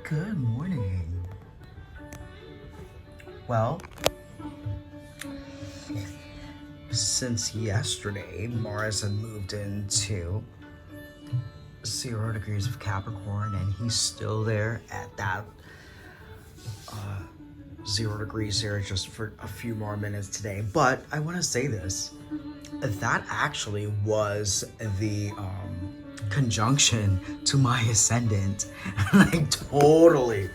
Good morning. Well, since yesterday, Mars had moved into 0 degrees of Capricorn, and he's still there at that 0 degrees here just for a few more minutes today. But I want to say this, that actually was the conjunction to my ascendant, and I totally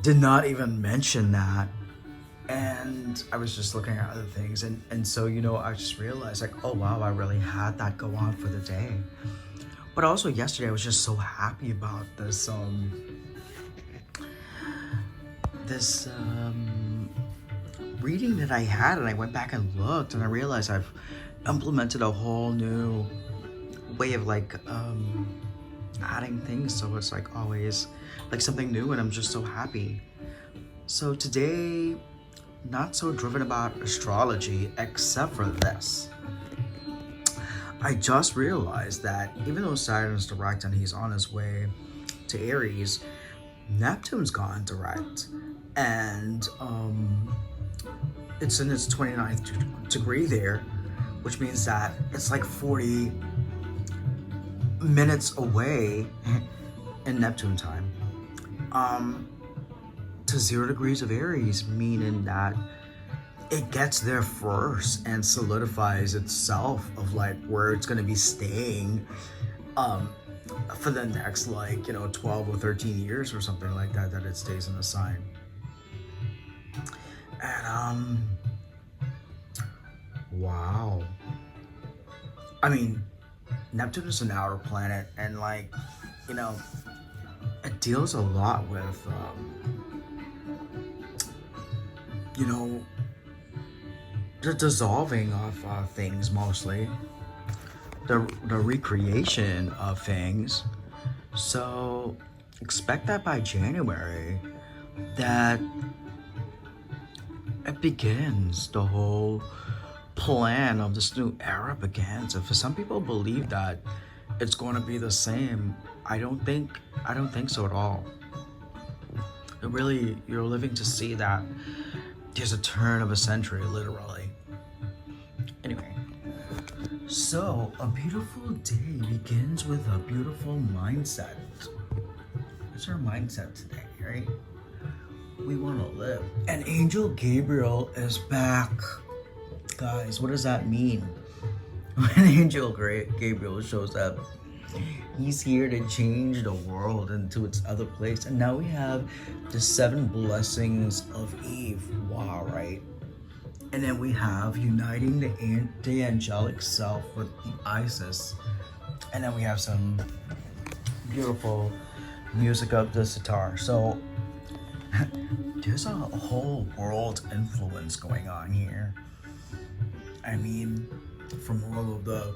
did not even mention that. And I was just looking at other things, and so I just realized, like, oh wow, I really had that go on for the day. But also yesterday I was just so happy about this reading that I had, and I went back and looked, and I realized I've implemented a whole new way of adding things, so it's like always like something new, and I'm just so happy. So today, not so driven about astrology, except for this. I just realized that even though Saturn's direct and he's on his way to Aries, Neptune's gone direct, and it's in its 29th degree there, which means that it's like 40 minutes away in Neptune time to 0 degrees of Aries, meaning that it gets there first and solidifies itself of like where it's going to be staying for the next 12 or 13 years or something like that it stays in the sign. And wow, I mean, Neptune is an outer planet, and it deals a lot with the dissolving of things, mostly the recreation of things. So expect that by January that it begins, the whole plan of this new era begins. And for some people believe that it's going to be the same, I don't think so at all. It really, you're living to see that there's a turn of a century, literally. Anyway, so a beautiful day begins with a beautiful mindset. What's our mindset today, right? We want to live. And Angel Gabriel is back. Guys, what does that mean? When Angel Gabriel shows up, he's here to change the world into its other place. And now we have the 7 blessings of Eve. Wow, right? And then we have uniting the angelic self with the Isis. And then we have some beautiful music of the sitar. So there's a whole world influence going on here. I mean, from all of the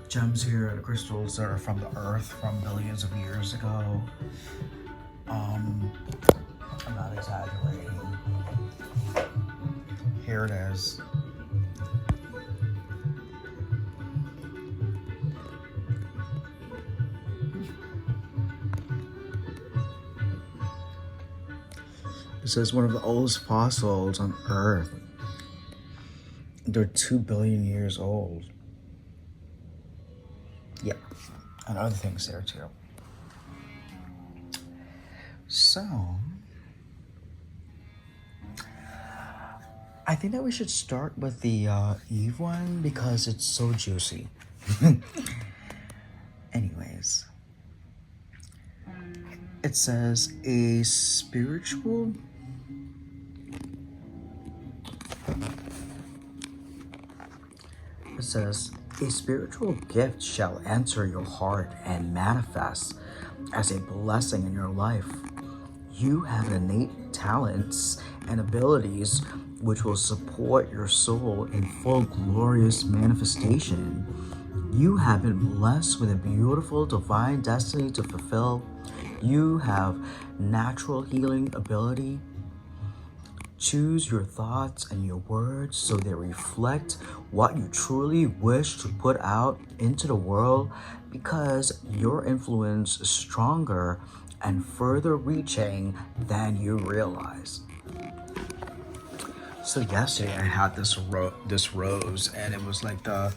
gems here, the crystals that are from the earth from billions of years ago. I'm not exaggerating. Here it is. It says one of the oldest fossils on Earth. They're 2 billion years old. Yeah, and other things there too. So, I think that we should start with the Eve one because it's so juicy. Anyways, it says a spiritual gift shall enter your heart and manifest as a blessing in your life. You have innate talents and abilities which will support your soul in full glorious manifestation. You have been blessed with a beautiful divine destiny to fulfill. You have natural healing ability Choose your thoughts and your words so they reflect what you truly wish to put out into the world, because your influence is stronger and further reaching than you realize. So yesterday I had this rose, and it was like the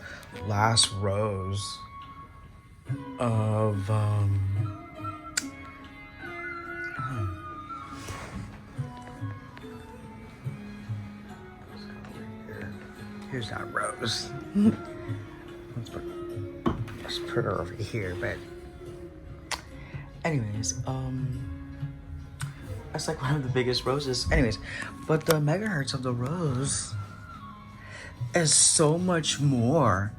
last rose of here's that rose. Let's put her over here, but anyways, that's like one of the biggest roses. Anyways, but the megahertz of the rose is so much more.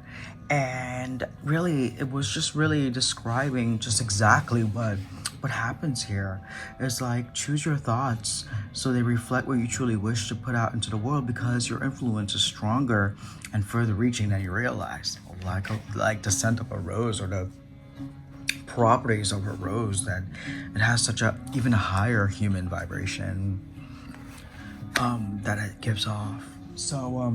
And really, it was just really describing just exactly what happens here. It's like, choose your thoughts so they reflect what you truly wish to put out into the world, because your influence is stronger and further reaching than you realize. Like the scent of a rose, or the properties of a rose, that it has such a even higher human vibration that it gives off. So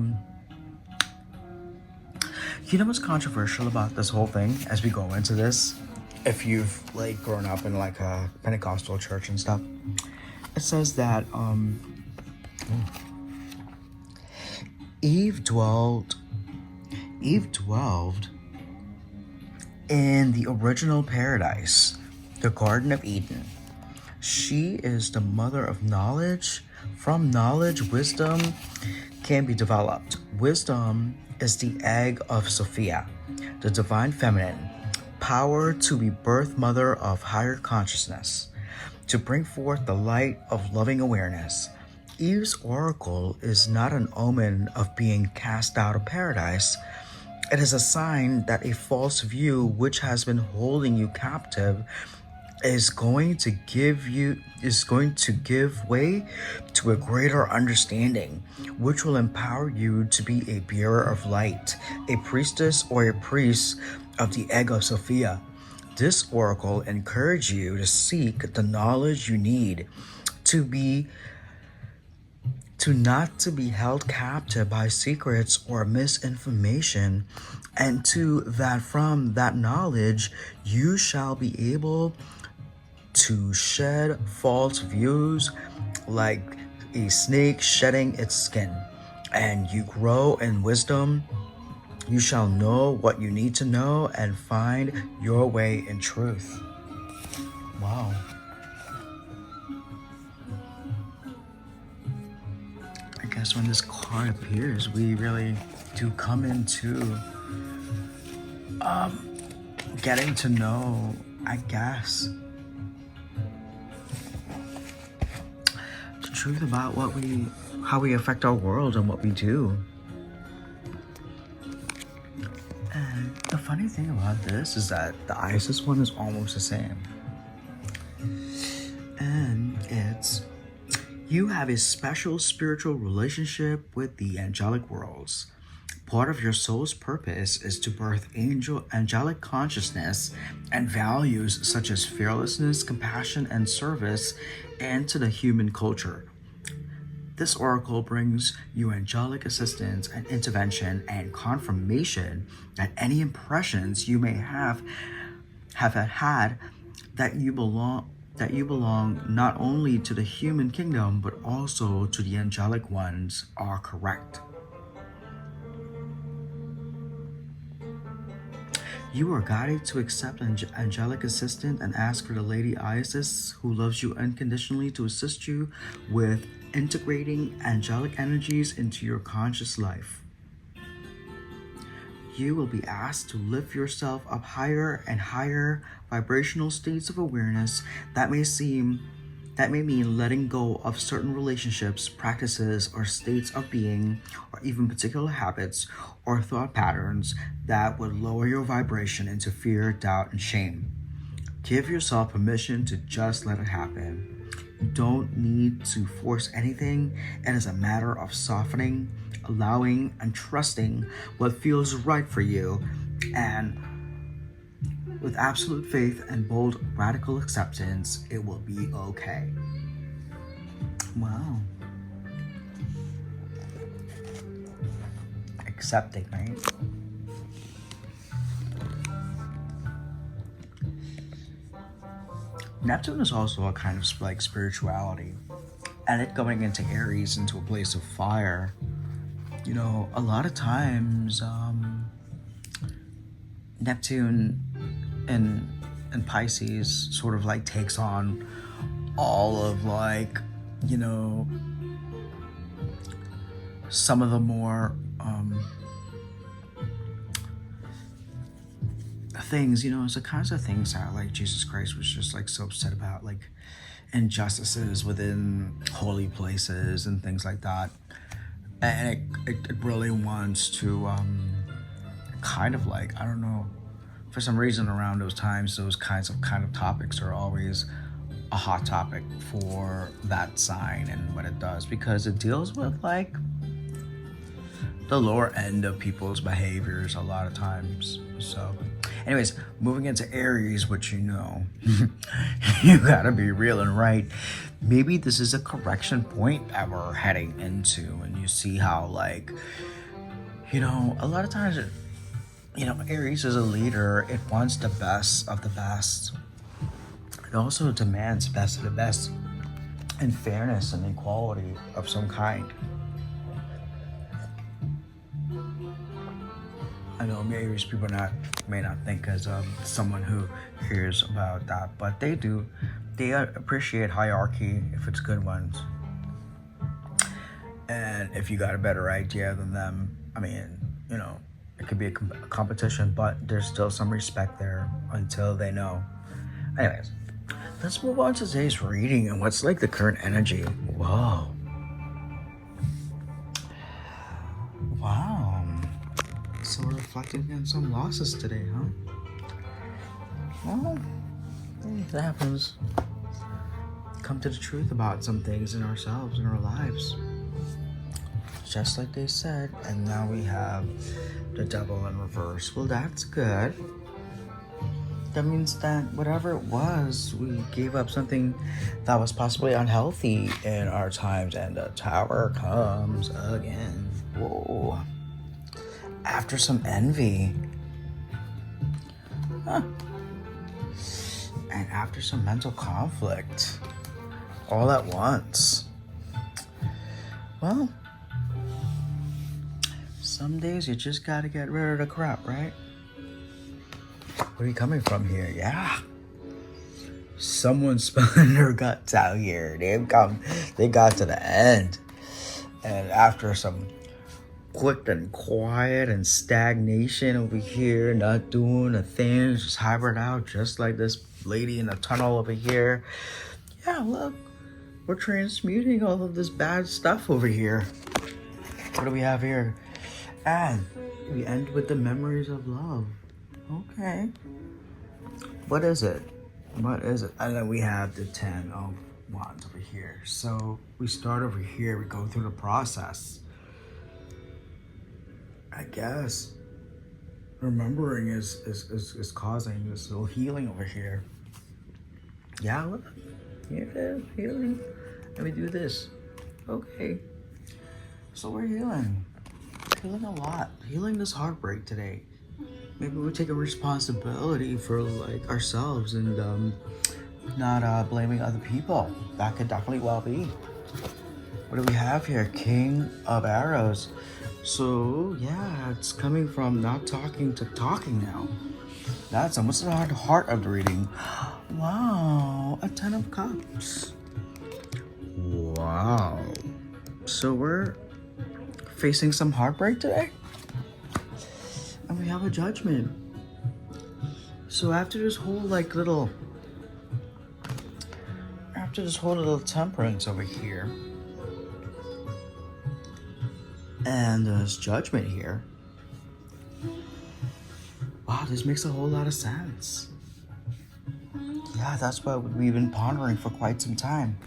you know what's controversial about this whole thing as we go into this? If you've like grown up in like a Pentecostal church and stuff, it says that Eve dwelled in the original paradise, the Garden of Eden. She is the mother of knowledge. From knowledge, wisdom can be developed. Wisdom is the egg of Sophia, the divine feminine, power to be birth mother of higher consciousness, to bring forth the light of loving awareness. Eve's oracle is not an omen of being cast out of paradise. It is a sign that a false view which has been holding you captive is going to give way to a greater understanding, which will empower you to be a bearer of light, a priestess or a priest of the egg of Sophia. This oracle encourages you to seek the knowledge you need to not to be held captive by secrets or misinformation, and to that from that knowledge you shall be able to shed false views like a snake shedding its skin, and you grow in wisdom. You shall know what you need to know and find your way in truth. Wow. I guess when this card appears, we really do come into getting to know, I guess, the truth about how we affect our world and what we do. And the funny thing about this is that the Isis one is almost the same. And it's, you have a special spiritual relationship with the angelic worlds. Part of your soul's purpose is to birth angelic consciousness and values such as fearlessness, compassion, and service into the human culture. This oracle brings you angelic assistance and intervention and confirmation that any impressions you may have had that you belong not only to the human kingdom but also to the angelic ones are correct. You are guided to accept angelic assistance and ask for the Lady Isis, who loves you unconditionally, to assist you with integrating angelic energies into your conscious life. You will be asked to lift yourself up higher and higher vibrational states of awareness that may mean letting go of certain relationships, practices, or states of being, or even particular habits or thought patterns that would lower your vibration into fear, doubt, and shame. Give yourself permission to just let it happen. You don't need to force anything. It is a matter of softening, allowing, and trusting what feels right for you, and with absolute faith and bold, radical acceptance, it will be okay. Wow. accepting, right? Neptune is also a kind of like spirituality, and it going into Aries, into a place of fire. You know, a lot of times, Neptune and Pisces sort of like takes on all of like, you know, some of the more things, you know, it's the kinds of things that like Jesus Christ was just like so upset about, like injustices within holy places and things like that. And it really wants to kind of like, I don't know, for some reason around those times, those kinds of topics are always a hot topic for that sign and what it does, because it deals with like the lower end of people's behaviors a lot of times. So anyways, moving into Aries, which you know, you gotta be real and right. Maybe this is a correction point that we're heading into, and you see how like, you know, a lot of times, you know, Aries is a leader. It wants the best of the best. It also demands best of the best and fairness and equality of some kind. I know Aries people may not think as someone who hears about that, but they do. They appreciate hierarchy if it's good ones. And if you got a better idea than them, I mean, you know, it could be a competition, but there's still some respect there until they know. Anyways, let's move on to today's reading and what's like the current energy. Whoa. Wow. So we're reflecting on some losses today, huh? Well, that happens. Come to the truth about some things in ourselves, in our lives. Just like they said, and now we have the devil in reverse. Well, that's good. That means that whatever it was, we gave up something that was possibly unhealthy in our times, and the tower comes again. Whoa. After some envy. Huh. And after some mental conflict. All at once. Well, some days you just gotta get rid of the crap, right? Where are you coming from here? Yeah. Someone's spilling their guts out here. They got to the end. And after some quick and quiet and stagnation over here, not doing a thing, just hybrid out, just like this lady in the tunnel over here. Yeah, look, we're transmuting all of this bad stuff over here. What do we have here? And we end with the memories of love. Okay. What is it? What is it? And then we have the 10 of Wands over here. So we start over here, we go through the process. I guess remembering is causing this little healing over here. Yeah, look. Here it is, healing. Let me do this. Okay. So we're healing. Healing a lot. Healing this heartbreak today. Maybe we're taking responsibility for like ourselves and not blaming other people. That could definitely well be. What do we have here? King of Arrows. So yeah, it's coming from not talking to talking now. That's almost the heart of the reading. Wow, a 10 of Cups. Wow. So we're facing some heartbreak today. And we have a Judgment. So after this whole little temperance over here, and there's Judgment here. Wow, this makes a whole lot of sense. Yeah, that's what we've been pondering for quite some time.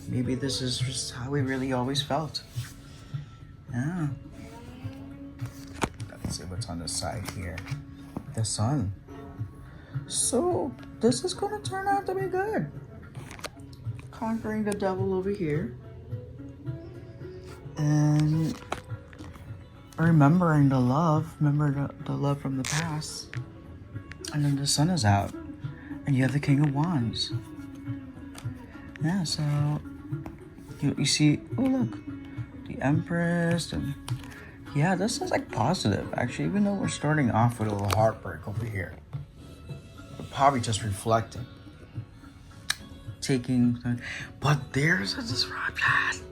Maybe this is just how we really always felt. Yeah. Let's see what's on the side here. The Sun. So this is going to turn out to be good. Conquering the devil over here. And remembering the love. Remember the love from the past. And then the sun is out. And you have the King of Wands. Yeah, so you see, oh look, the Empress, and yeah, this is like positive actually, even though we're starting off with a little heartbreak over here. We're probably just reflecting, taking, but there's a disruption.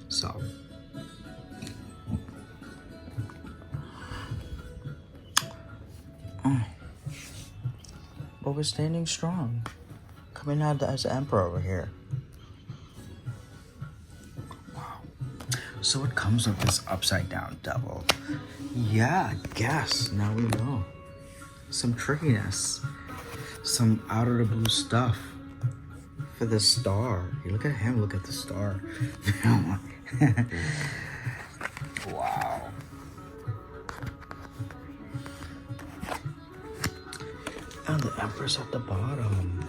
So, but we're standing strong, coming out as the Emperor over here. So what comes with this upside down devil? Yeah, I guess. Now we know. Some trickiness. Some out of the blue stuff. For the star. You look at him, look at the star. Wow. And the Empress at the bottom.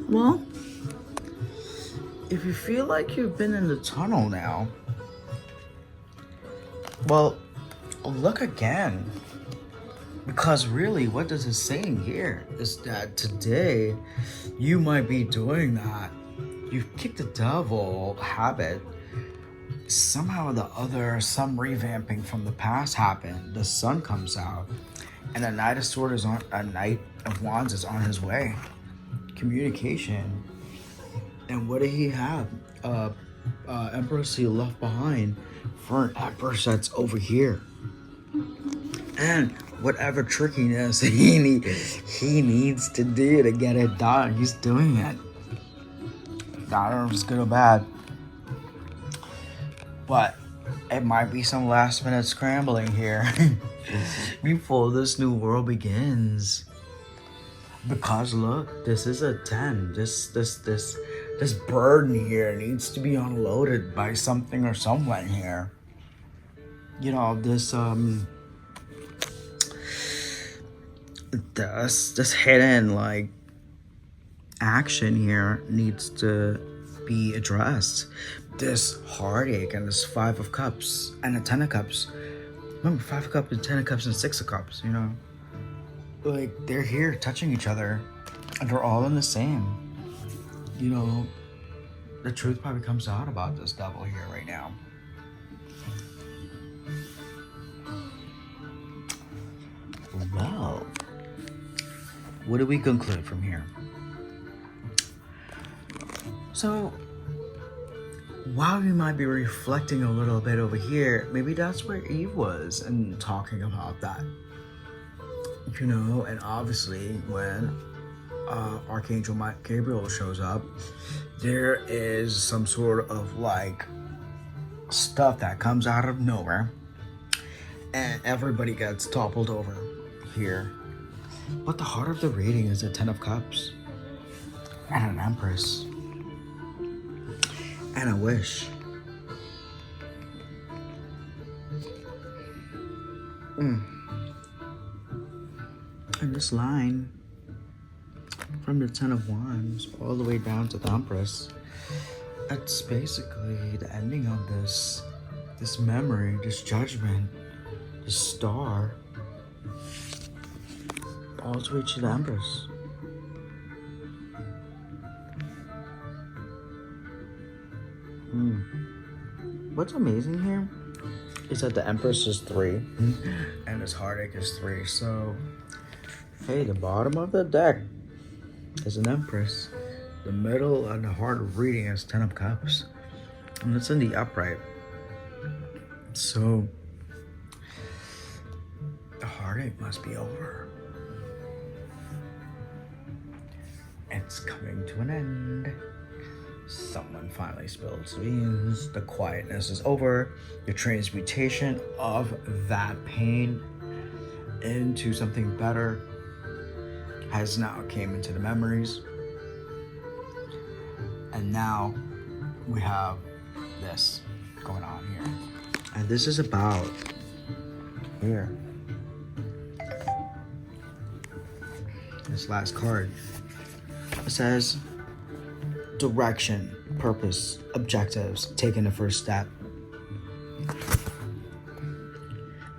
Well, if you feel like you've been in the tunnel now, well, look again. Because really, what this is saying here is that today, you might be doing that. You've kicked the devil habit. Somehow or the other, some revamping from the past happened. The sun comes out, and the Knight of Swords is on. A Knight of Wands is on his way. Communication. And what did he have? Empress he left behind for an Empress that's over here. And whatever trickiness he needs to do to get it done, he's doing it. I don't know if it's good or bad, but it might be some last minute scrambling here before this new world begins. Because look, this is a 10. This burden here needs to be unloaded by something or someone here. You know, this hidden like action here needs to be addressed. This heartache and this 5 of Cups and a 10 of Cups. Remember, 5 of Cups and 10 of Cups and 6 of Cups, you know? Like, they're here touching each other, and they're all in the same. You know, the truth probably comes out about this devil here right now. Well, what do we conclude from here? So, while we might be reflecting a little bit over here, maybe that's where Eve was and talking about that. You know, and obviously when Archangel Gabriel shows up, there is some sort of like stuff that comes out of nowhere and everybody gets toppled over here. But the heart of the reading is a 10 of Cups and an Empress and a wish. And this line from the 10 of Wands all the way down to the Empress, that's basically the ending of this memory, this judgment, this star, all the way to the Empress. What's amazing here is that the Empress is 3 and this heartache is 3. So, hey, the bottom of the deck is an Empress. The middle and the heart of reading is 10 of Cups. And it's in the upright. So, the heartache must be over. It's coming to an end. Someone finally spills beans. The quietness is over. The transmutation of that pain into something better has now came into the memories. And now we have this going on here. And this is about here. This last card. It says, direction, purpose, objectives, taking the first step.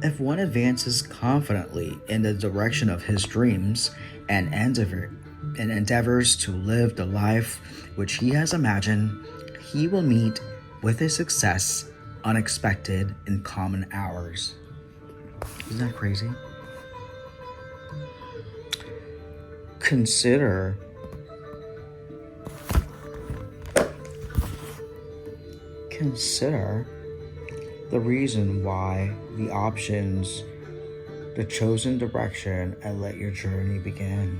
If one advances confidently in the direction of his dreams and endeavors to live the life which he has imagined, he will meet with his success unexpected in common hours. Isn't that crazy? Consider the reason why, the options, the chosen direction, and let your journey begin.